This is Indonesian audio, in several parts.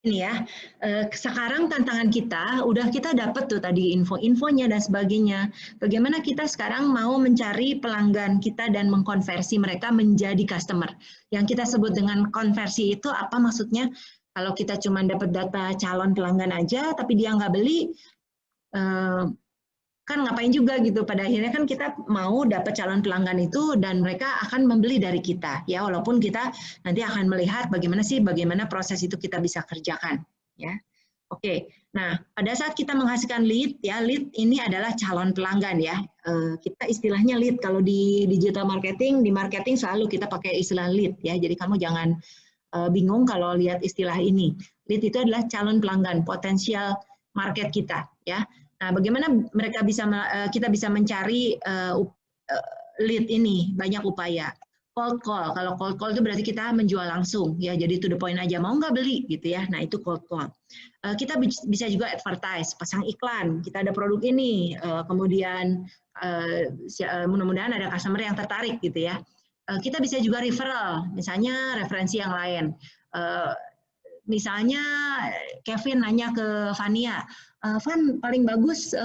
Ini ya, sekarang tantangan kita, udah kita dapat tuh tadi info-infonya dan sebagainya. Bagaimana kita sekarang mau mencari pelanggan kita dan mengkonversi mereka menjadi customer. Yang kita sebut dengan konversi itu apa maksudnya? Kalau kita cuma dapat data calon pelanggan aja, tapi dia nggak beli, kan ngapain juga gitu. Pada akhirnya kan kita mau dapat calon pelanggan itu dan mereka akan membeli dari kita ya, walaupun kita nanti akan melihat bagaimana proses itu kita bisa kerjakan ya. Oke, nah pada saat kita menghasilkan lead ya, lead ini adalah calon pelanggan ya. Kita istilahnya lead kalau di digital marketing, di marketing selalu kita pakai istilah lead ya. Jadi kamu jangan bingung kalau lihat istilah ini. Lead itu adalah calon pelanggan, potensial market kita ya. Nah, bagaimana kita bisa mencari lead ini? Banyak upaya. Cold call. Kalau cold call itu berarti kita menjual langsung ya. Jadi to the point aja, mau nggak beli gitu ya. Nah, itu cold call. Kita bisa juga advertise, pasang iklan. Kita ada produk ini, kemudian mudah-mudahan ada customer yang tertarik gitu ya. Kita bisa juga referral, misalnya referensi yang lain. Misalnya Kevin nanya ke Fania, Van paling bagus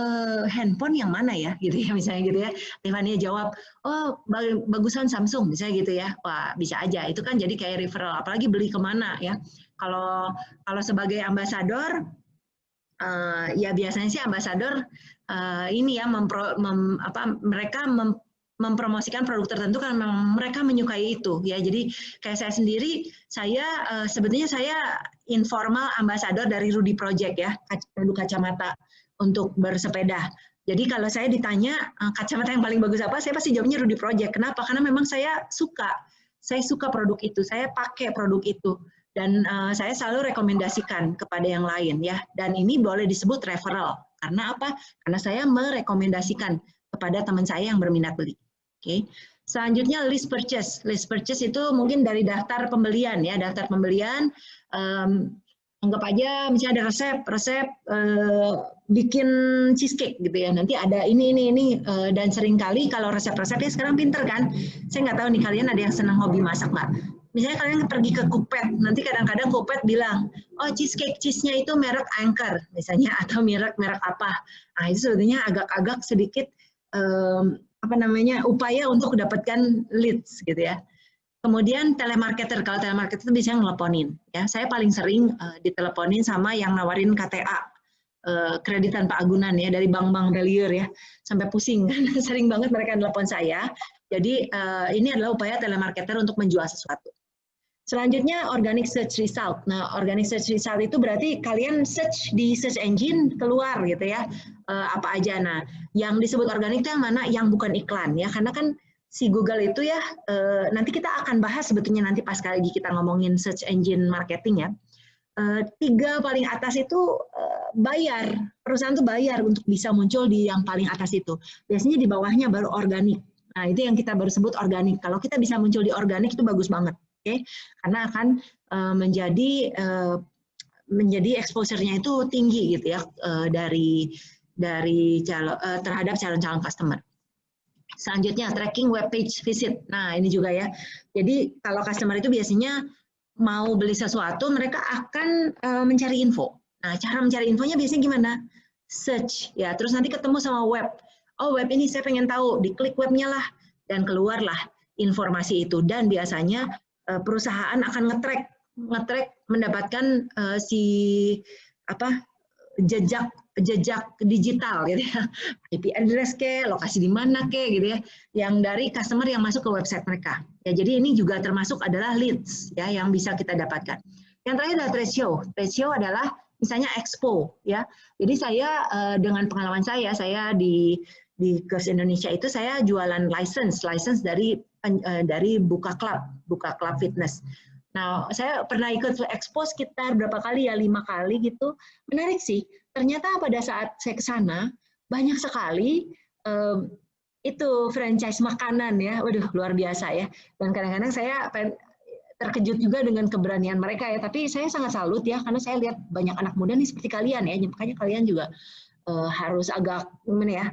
handphone yang mana ya, gitu ya misalnya gitu ya. Fania jawab, oh bagusan Samsung, misalnya gitu ya. Wah bisa aja, itu kan jadi kayak referral. Apalagi beli kemana ya. Kalau sebagai ambasador, ya biasanya sih ambasador ini ya mereka mempromosikan produk tertentu karena mereka menyukai itu ya. Jadi kayak saya sendiri, sebetulnya saya informal ambasador dari Rudy Project ya, produk kacamata untuk bersepeda. Jadi kalau saya ditanya kacamata yang paling bagus apa, saya pasti jawabnya Rudy Project. Kenapa? Karena memang saya suka produk itu, saya pakai produk itu. Dan saya selalu rekomendasikan kepada yang lain ya. Dan ini boleh disebut referral. Karena apa? Karena saya merekomendasikan kepada teman saya yang berminat beli. Oke. Selanjutnya list purchase. List purchase itu mungkin dari daftar pembelian ya, daftar pembelian. Anggap aja misalnya ada resep bikin cheesecake gitu ya. Nanti ada ini dan seringkali kalau resep-resepnya sekarang pinter kan. Saya nggak tahu nih kalian ada yang senang hobi masak nggak? Misalnya kalian pergi ke Coopet, nanti kadang-kadang Coopet bilang, oh cheesecake cheese-nya itu merek Anchor misalnya, atau merek apa. Nah itu sebetulnya agak-agak sedikit upaya untuk mendapatkan leads gitu ya. Kemudian telemarketer, kalau telemarketer itu bisa ngelponin ya. Saya paling sering diteleponin sama yang nawarin KTA, kredit tanpa agunan ya, dari bank-bank value ya, sampai pusing kan. Sering banget mereka telepon saya. Jadi ini adalah upaya telemarketer untuk menjual sesuatu. Selanjutnya organic search result. Nah, organic search result itu berarti kalian search di search engine keluar gitu ya, apa aja. Nah, yang disebut organik itu yang mana? Yang bukan iklan ya, karena kan si Google itu ya, nanti kita akan bahas sebetulnya nanti pas kali kita ngomongin search engine marketing ya. 3 paling atas itu bayar, perusahaan tuh bayar untuk bisa muncul di yang paling atas itu. Biasanya di bawahnya baru organik. Nah, itu yang kita baru sebut organik. Kalau kita bisa muncul di organik itu bagus banget. Okay? Karena akan menjadi exposure-nya itu tinggi gitu ya, terhadap calon-calon customer. Selanjutnya tracking web page visit. Nah ini juga ya. Jadi kalau customer itu biasanya mau beli sesuatu, mereka akan mencari info. Nah cara mencari infonya biasanya gimana? Search ya. Terus nanti ketemu sama web. Oh web ini saya pengen tahu. Diklik webnya lah dan keluarlah informasi itu. Dan biasanya perusahaan akan nge-track mendapatkan jejak digital gitu ya, IP address ke, lokasi di mana ke gitu ya, yang dari customer yang masuk ke website mereka. Ya, jadi ini juga termasuk adalah leads ya yang bisa kita dapatkan. Yang terakhir adalah trade show. Trade show adalah misalnya expo ya. Jadi saya dengan pengalaman saya di Kurs Indonesia itu saya jualan license dari Buka Club Fitness. Nah, saya pernah ikut expo sekitar berapa kali ya, 5 kali gitu. Menarik sih. Ternyata pada saat saya ke sana banyak sekali itu franchise makanan ya. Waduh, luar biasa ya. Dan kadang-kadang saya terkejut juga dengan keberanian mereka ya. Tapi saya sangat salut ya, karena saya lihat banyak anak muda nih seperti kalian ya. Makanya kalian juga harus agak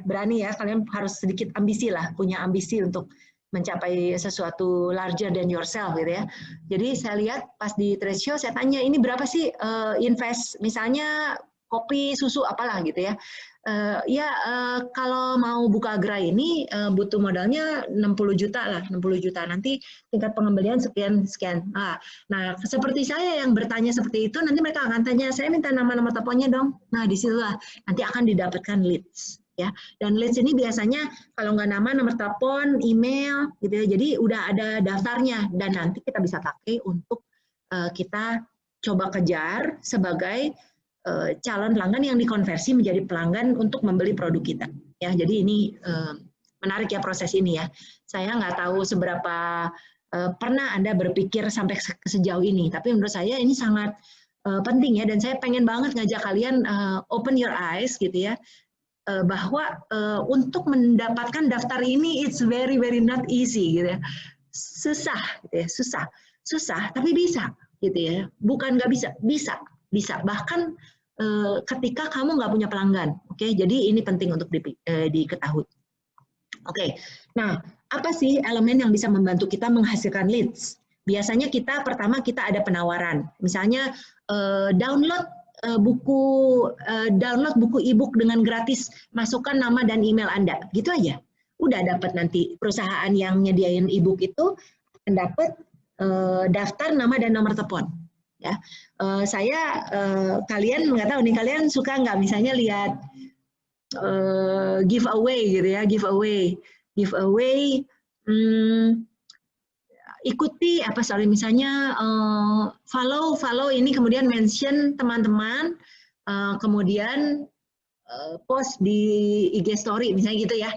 berani ya. Kalian harus sedikit ambisi lah, punya ambisi untuk mencapai sesuatu larger than yourself gitu ya. Jadi saya lihat pas di trade show saya tanya ini berapa sih invest misalnya kopi, susu apalah gitu ya. Kalau mau buka gerai ini butuh modalnya 60 juta lah, 60 juta. Nanti tingkat pengembalian sekian. Nah, seperti saya yang bertanya seperti itu, nanti mereka akan tanya, saya minta nama-nama teleponnya dong. Nah, disitulah nanti akan didapatkan leads. Ya, dan leads ini biasanya kalau nggak nama, nomor telepon, email, gitu ya. Jadi udah ada daftarnya dan nanti kita bisa pakai untuk kita coba kejar sebagai calon pelanggan yang dikonversi menjadi pelanggan untuk membeli produk kita. Ya, jadi ini menarik ya proses ini ya. Saya nggak tahu seberapa pernah Anda berpikir sampai sejauh ini, tapi menurut saya ini sangat penting ya. Dan saya pengen banget ngajak kalian open your eyes gitu ya. Bahwa untuk mendapatkan daftar ini it's very not easy gitu ya, susah gitu ya, susah tapi bisa gitu ya, bukan nggak bisa bahkan ketika kamu nggak punya pelanggan, oke? Jadi ini penting untuk diketahui. Oke, nah apa sih elemen yang bisa membantu kita menghasilkan leads? Biasanya pertama kita ada penawaran, misalnya download buku e-book dengan gratis, masukkan nama dan email Anda, gitu aja. Udah dapat nanti perusahaan yang nyediain e-book itu akan dapat daftar nama dan nomor telepon. Ya, kalian nggak tahu nih, kalian suka nggak misalnya lihat giveaway gitu ya, giveaway. Ikuti misalnya follow ini, kemudian mention teman-teman, kemudian post di IG story misalnya gitu ya,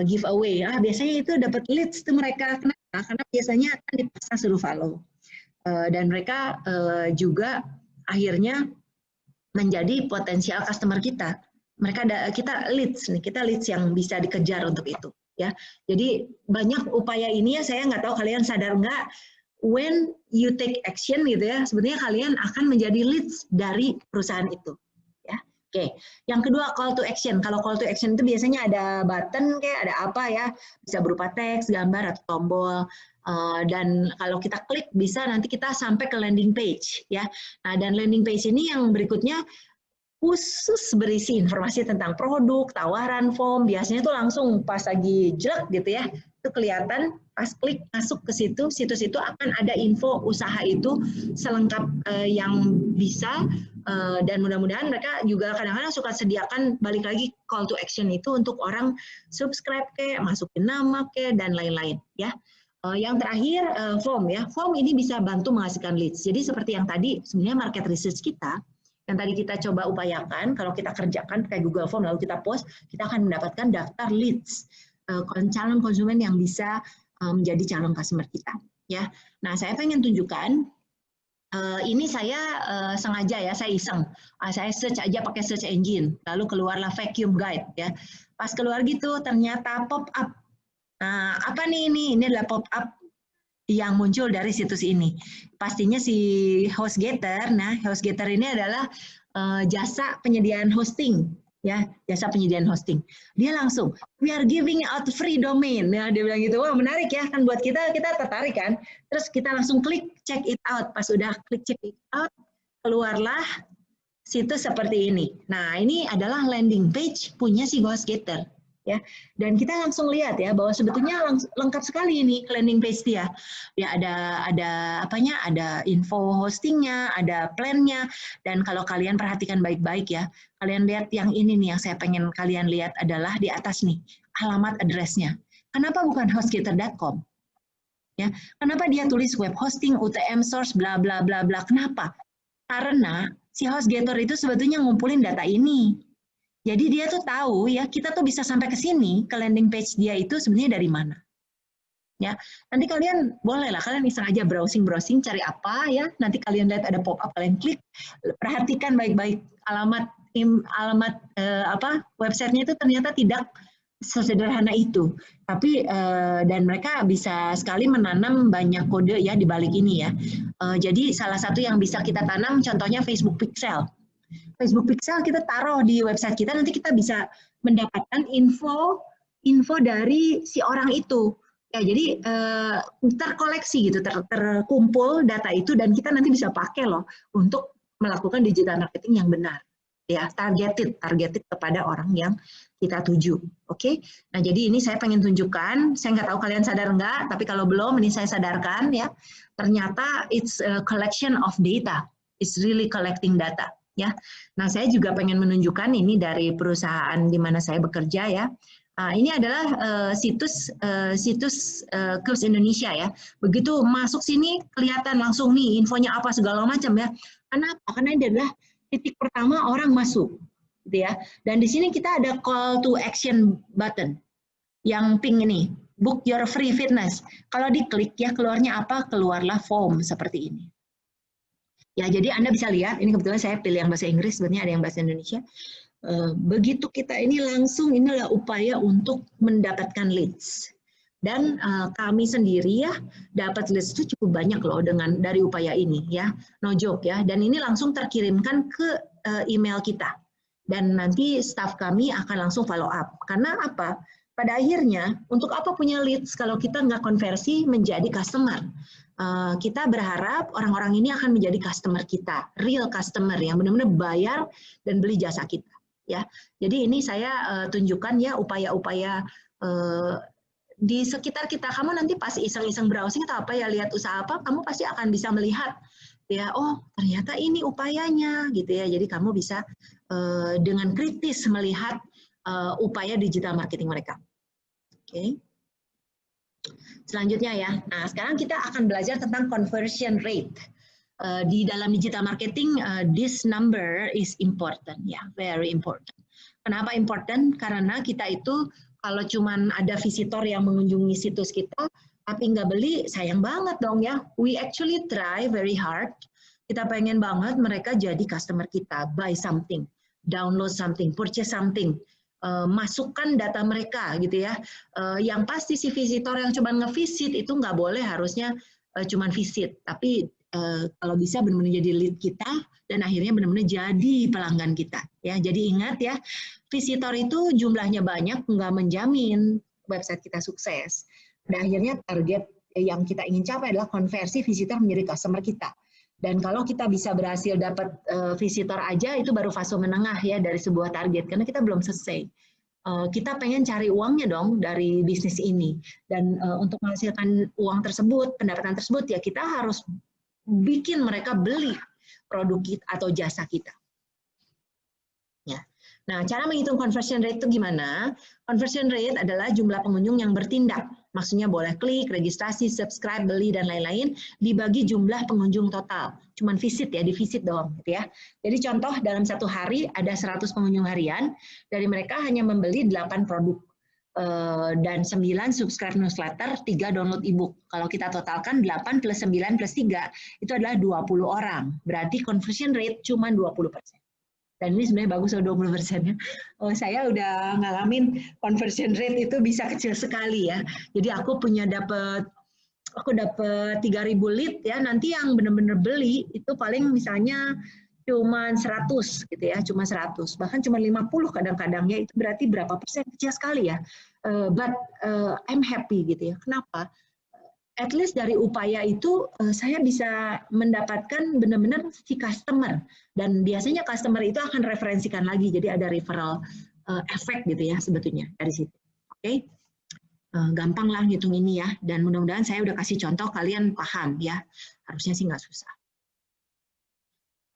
giveaway. Biasanya itu dapat leads tuh mereka. Kenapa? Karena biasanya akan dipaksa suruh follow dan mereka juga akhirnya menjadi potensial customer kita. Kita leads yang bisa dikejar untuk itu. Ya, jadi banyak upaya ini ya, saya nggak tahu kalian sadar nggak, when you take action gitu ya, sebenarnya kalian akan menjadi leads dari perusahaan itu. Ya, oke. Yang kedua, call to action. Kalau call to action itu biasanya ada button kayak ada apa ya, bisa berupa teks, gambar atau tombol. Dan kalau kita klik bisa nanti kita sampai ke landing page ya. Nah, dan landing page ini yang berikutnya khusus berisi informasi tentang produk, tawaran, form, biasanya tuh langsung pas lagi jelek gitu ya, itu kelihatan pas klik masuk ke situs itu akan ada info usaha itu selengkap yang bisa, dan mudah-mudahan mereka juga kadang-kadang suka sediakan balik lagi call to action itu untuk orang subscribe masukin nama dan lain-lain ya. Yang terakhir form ya, form ini bisa bantu menghasilkan leads. Jadi seperti yang tadi sebenarnya market research kita yang tadi kita coba upayakan, kalau kita kerjakan pakai Google Form lalu kita post, kita akan mendapatkan daftar leads calon konsumen yang bisa menjadi calon customer kita. Ya, nah saya pengen tunjukkan ini saya sengaja ya, saya iseng, saya search aja pakai search engine, lalu keluarlah vacuum guide ya. Pas keluar gitu ternyata pop up. Nah apa nih ini? Ini adalah pop up yang muncul dari situs ini. Pastinya si HostGator. Nah, HostGator ini adalah jasa penyediaan hosting, ya, jasa penyediaan hosting. Dia langsung, we are giving out free domain. Nah, dia bilang gitu, wah menarik ya, kan buat kita tertarik kan. Terus kita langsung klik check it out. Pas udah klik check it out, keluarlah situs seperti ini. Nah, ini adalah landing page punya si HostGator. Ya, dan kita langsung lihat ya bahwa sebetulnya lengkap sekali ini landing page dia. Ya ada info hostingnya, ada plannya, dan kalau kalian perhatikan baik-baik ya, kalian lihat yang ini nih yang saya pengen kalian lihat adalah di atas nih alamat addressnya. Kenapa bukan hostgator.com? Ya, kenapa dia tulis web hosting, UTM source, bla bla bla bla? Kenapa? Karena si HostGator itu sebetulnya ngumpulin data ini. Jadi dia tuh tahu ya, kita tuh bisa sampai ke sini, ke landing page dia itu sebenarnya dari mana. Ya, nanti kalian bolehlah, kalian iseng aja browsing, cari apa ya, nanti kalian lihat ada pop up, kalian klik, perhatikan baik-baik alamat websitenya itu ternyata tidak sesederhana itu, tapi dan mereka bisa sekali menanam banyak kode ya di balik ini ya. Jadi salah satu yang bisa kita tanam contohnya Facebook Pixel. Facebook Pixel kita taruh di website kita, nanti kita bisa mendapatkan info dari si orang itu. Ya, jadi terkoleksi gitu, terkumpul data itu dan kita nanti bisa pakai loh untuk melakukan digital marketing yang benar. Ya, targeted kepada orang yang kita tuju. Oke. Nah, jadi ini saya pengen tunjukkan, saya nggak tahu kalian sadar nggak, tapi kalau belum ini saya sadarkan ya. Ternyata it's a collection of data. It's really collecting data ya. Nah, saya juga pengen menunjukkan ini dari perusahaan di mana saya bekerja ya. Nah, ini adalah situs Kurs Indonesia ya. Begitu masuk sini kelihatan langsung nih infonya apa segala macam ya. Kenapa? Karena ini adalah titik pertama orang masuk, gitu ya. Dan di sini kita ada call to action button yang pink ini, book your free fitness. Kalau diklik ya keluarnya apa? Keluarlah form seperti ini. Ya, jadi Anda bisa lihat, ini kebetulan saya pilih yang bahasa Inggris, sebenarnya ada yang bahasa Indonesia. Begitu kita ini langsung, ini adalah upaya untuk mendapatkan leads. Dan kami sendiri ya dapat leads itu cukup banyak loh dari upaya ini ya, no joke ya. Dan ini langsung terkirimkan ke email kita. Dan nanti staff kami akan langsung follow up. Karena apa? Pada akhirnya untuk apa punya leads kalau kita nggak konversi menjadi customer? Kita berharap orang-orang ini akan menjadi customer kita, real customer yang benar-benar bayar dan beli jasa kita. Ya, jadi ini saya tunjukkan ya upaya-upaya di sekitar kita. Kamu nanti pas iseng-iseng browsing atau apa ya, lihat usaha apa, kamu pasti akan bisa melihat ya, oh ternyata ini upayanya gitu ya. Jadi kamu bisa dengan kritis melihat upaya digital marketing mereka. Oke. Selanjutnya ya. Nah, sekarang kita akan belajar tentang conversion rate. Di dalam digital marketing, this number is important, ya, very important. Kenapa important? Karena kita itu kalau cuman ada visitor yang mengunjungi situs kita, tapi nggak beli, sayang banget dong ya. We actually try very hard. Kita pengen banget mereka jadi customer kita, buy something, download something, purchase something. Masukkan data mereka gitu ya. Yang pasti si visitor yang cuma nge-visit itu nggak boleh, harusnya cuma visit, tapi kalau bisa benar-benar jadi lead kita dan akhirnya benar-benar jadi pelanggan kita ya. Jadi ingat ya, visitor itu jumlahnya banyak nggak menjamin website kita sukses. Pada akhirnya target yang kita ingin capai adalah konversi visitor menjadi customer kita. Dan kalau kita bisa berhasil dapat visitor aja, itu baru fase menengah ya dari sebuah target, karena kita belum selesai. Kita pengen cari uangnya dong dari bisnis ini. Dan untuk menghasilkan uang tersebut, pendapatan tersebut, ya kita harus bikin mereka beli produk kita atau jasa kita. Ya. Nah, cara menghitung conversion rate itu gimana? Conversion rate adalah jumlah pengunjung yang bertindak. Maksudnya boleh klik, registrasi, subscribe, beli, dan lain-lain, dibagi jumlah pengunjung total. Cuman visit ya, di visit doang. Gitu ya. Jadi contoh, dalam satu hari ada 100 pengunjung harian, dari mereka hanya membeli 8 produk. Dan 9 subscribe newsletter, 3 download ebook. Kalau kita totalkan 8 plus 9 plus 3, itu adalah 20 orang. Berarti conversion rate cuma 20%. Dan ini sebenarnya bagus 20%. Saya udah ngalamin conversion rate itu bisa kecil sekali ya. Jadi aku dapat 3.000 lead ya, nanti yang benar-benar beli itu paling misalnya cuma 100 gitu ya, cuma 100, bahkan cuma 50 kadang-kadang ya, itu berarti berapa persen, kecil sekali ya. But I'm happy gitu ya. Kenapa? At least dari upaya itu saya bisa mendapatkan benar-benar si customer, dan biasanya customer itu akan referensikan lagi, jadi ada referral effect gitu ya sebetulnya dari situ. Oke. Gampang lah ngitung ini ya, dan mudah-mudahan saya udah kasih contoh kalian paham ya, harusnya sih nggak susah.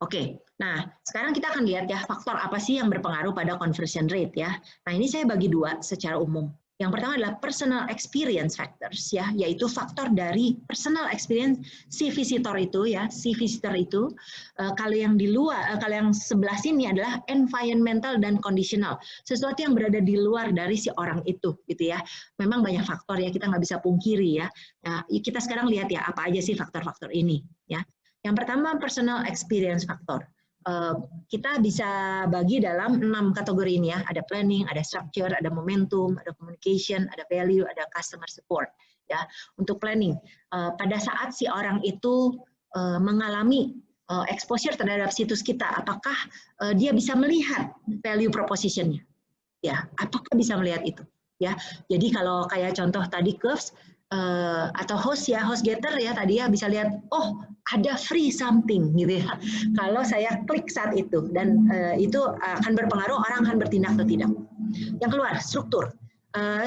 Oke, nah sekarang kita akan lihat ya faktor apa sih yang berpengaruh pada conversion rate ya. Nah ini saya bagi dua secara umum. Yang pertama adalah personal experience factors ya, yaitu faktor dari personal experience si visitor itu ya, kalau yang di luar, kalau yang sebelah sini adalah environmental dan conditional, sesuatu yang berada di luar dari si orang itu gitu ya. Memang banyak faktor ya, kita nggak bisa pungkiri ya. Nah, kita sekarang lihat ya apa aja sih faktor-faktor ini ya. Yang pertama, personal experience factor. Kita bisa bagi dalam 6 kategori ini ya. Ada planning, ada structure, ada momentum, ada communication, ada value, ada customer support. Ya, untuk planning, pada saat si orang itu mengalami exposure terhadap situs kita, apakah dia bisa melihat value proposition-nya? Ya, apakah bisa melihat itu? Ya, jadi kalau kayak contoh tadi Curves, atau host ya, HostGator ya tadi ya bisa lihat, oh ada free something gitu ya. Kalau saya klik saat itu dan itu akan berpengaruh orang akan bertindak atau tidak. Yang keluar struktur.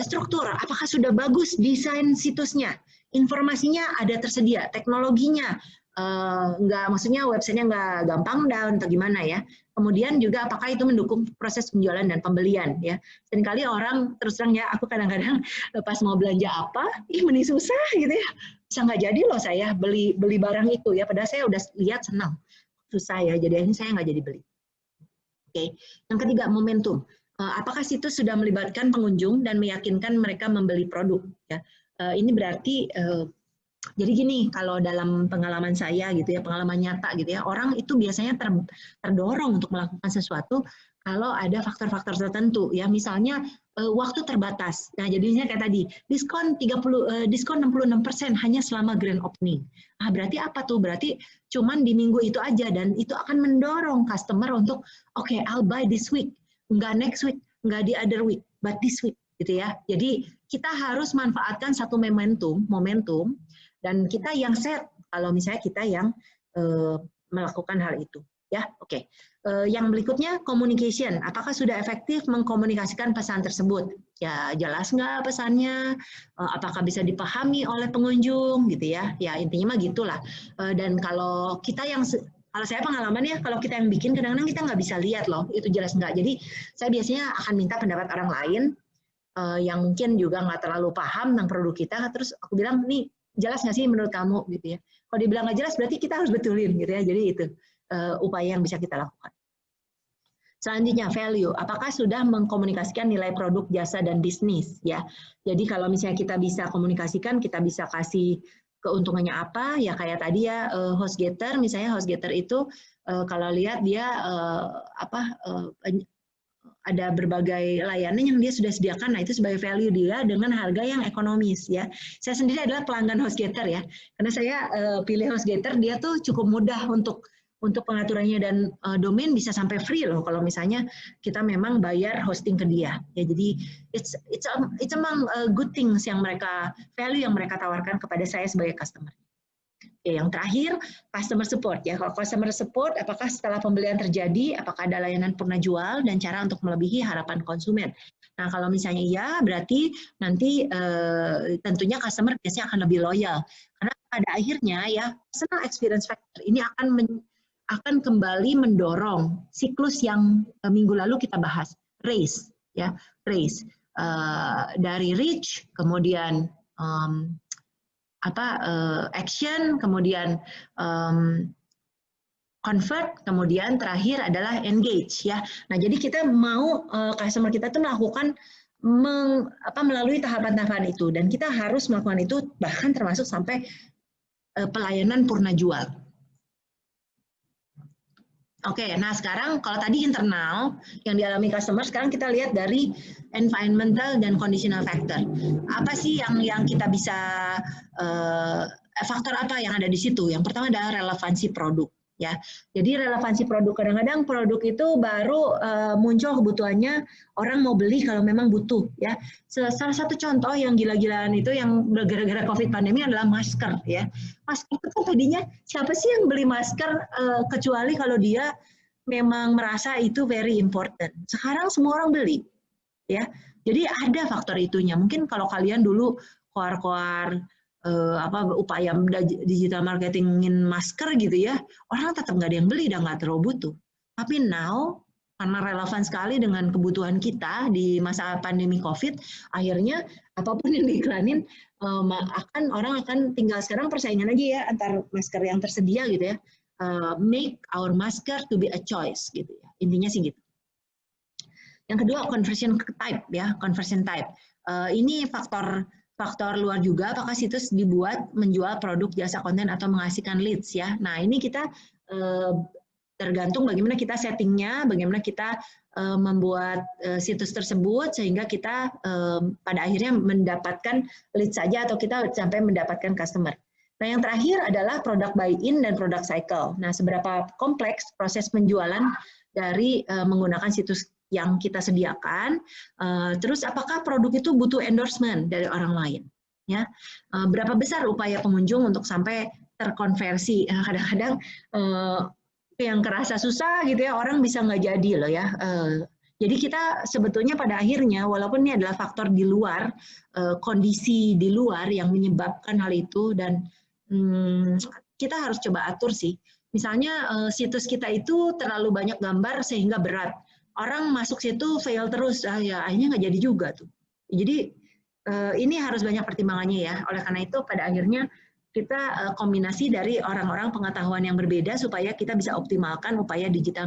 Struktur, apakah sudah bagus desain situsnya, informasinya ada tersedia, teknologinya maksudnya websitenya nggak gampang down atau gimana ya. Kemudian juga apakah itu mendukung proses penjualan dan pembelian ya. Seringkali orang terus terang ya, aku kadang-kadang pas mau belanja apa, mending susah gitu ya. Bisa nggak jadi loh saya beli barang itu ya, padahal saya udah lihat senang. Susah ya, jadi akhirnya saya nggak jadi beli. Oke. Yang ketiga, momentum. Apakah situs sudah melibatkan pengunjung dan meyakinkan mereka membeli produk ya. Ini berarti jadi gini, kalau dalam pengalaman saya gitu ya, pengalaman nyata gitu ya, orang itu biasanya terdorong untuk melakukan sesuatu kalau ada faktor-faktor tertentu ya, misalnya waktu terbatas. Nah, jadinya kayak tadi, diskon 66% hanya selama grand opening. Nah, berarti apa tuh? Berarti cuman di minggu itu aja dan itu akan mendorong customer untuk oke, I'll buy this week. Enggak next week, enggak di other week, but this week gitu ya. Jadi kita harus manfaatkan satu momentum dan kita yang set kalau misalnya kita yang melakukan hal itu ya. Oke. Yang berikutnya communication, apakah sudah efektif mengkomunikasikan pesan tersebut ya, jelas nggak pesannya, apakah bisa dipahami oleh pengunjung gitu ya. Ya intinya mah gitulah. Dan kalau kita yang kalau saya pengalaman ya, kalau kita yang bikin kadang-kadang kita nggak bisa lihat loh itu jelas nggak. Jadi saya biasanya akan minta pendapat orang lain yang mungkin juga nggak terlalu paham tentang produk kita, terus aku bilang nih jelas nggak sih menurut kamu gitu ya. Kalau dibilang nggak jelas berarti kita harus betulin gitu ya. Jadi itu upaya yang bisa kita lakukan. Selanjutnya value, apakah sudah mengkomunikasikan nilai produk, jasa dan bisnis ya. Jadi kalau misalnya kita bisa komunikasikan, kita bisa kasih keuntungannya apa ya, kayak tadi ya HostGator misalnya. HostGator itu kalau lihat dia ada berbagai layanan yang dia sudah sediakan, nah itu sebagai value dia dengan harga yang ekonomis ya. Saya sendiri adalah pelanggan HostGator ya, karena saya pilih HostGator, dia tuh cukup mudah untuk pengaturannya dan domain bisa sampai free loh kalau misalnya kita memang bayar hosting ke dia ya. Jadi it's among good things yang value yang mereka tawarkan kepada saya sebagai customer. Oke, yang terakhir customer support ya. Kalau customer support, apakah setelah pembelian terjadi, apakah ada layanan purna jual dan cara untuk melebihi harapan konsumen. Nah, kalau misalnya iya, berarti nanti tentunya customer biasanya akan lebih loyal. Karena pada akhirnya ya, personal experience factor ini akan kembali mendorong siklus yang minggu lalu kita bahas, race ya, race dari reach, kemudian action, kemudian convert, kemudian terakhir adalah engage ya. Nah, jadi kita mau customer kita tuh melakukan melalui tahapan-tahapan itu, dan kita harus melakukan itu bahkan termasuk sampai pelayanan purna jual. Oke, nah sekarang kalau tadi internal yang dialami customer, sekarang kita lihat dari environmental dan conditional factor. Apa sih yang kita bisa, faktor apa yang ada di situ? Yang pertama adalah relevansi produk. Ya, jadi relevansi produk, kadang-kadang produk itu baru muncul kebutuhannya, orang mau beli kalau memang butuh ya. Salah satu contoh yang gila-gilaan itu yang gara-gara COVID pandemi adalah masker ya. Masker itu kan tadinya siapa sih yang beli masker kecuali kalau dia memang merasa itu very important. Sekarang semua orang beli ya. Jadi ada faktor itunya. Mungkin kalau kalian dulu koar-koar upaya digital marketingin masker gitu ya, orang tetap nggak ada yang beli dan nggak terlalu butuh. Tapi now karena relevan sekali dengan kebutuhan kita di masa pandemi COVID, akhirnya apapun yang diiklanin orang akan tinggal sekarang persaingan aja ya antar masker yang tersedia gitu ya. Make our masker to be a choice gitu ya. Intinya sih gitu. Yang kedua conversion type ya, conversion type. Ini faktor luar juga, apakah situs dibuat menjual produk, jasa, konten, atau menghasilkan leads ya. Nah ini kita tergantung bagaimana kita settingnya, bagaimana kita membuat situs tersebut sehingga kita pada akhirnya mendapatkan leads saja atau kita sampai mendapatkan customer. Nah yang terakhir adalah product buy-in dan product cycle. Nah seberapa kompleks proses penjualan dari menggunakan situs yang kita sediakan, terus apakah produk itu butuh endorsement dari orang lain. ya. Berapa besar upaya pengunjung untuk sampai terkonversi? Kadang-kadang yang kerasa susah gitu ya, orang bisa nggak jadi loh ya. Jadi kita sebetulnya pada akhirnya, walaupun ini adalah faktor di luar, kondisi di luar yang menyebabkan hal itu, dan kita harus coba atur sih. Misalnya situs kita itu terlalu banyak gambar sehingga berat. Orang masuk situ fail terus, ya akhirnya nggak jadi juga tuh. Jadi ini harus banyak pertimbangannya ya. Oleh karena itu pada akhirnya kita kombinasi dari orang-orang pengetahuan yang berbeda supaya kita bisa optimalkan upaya digital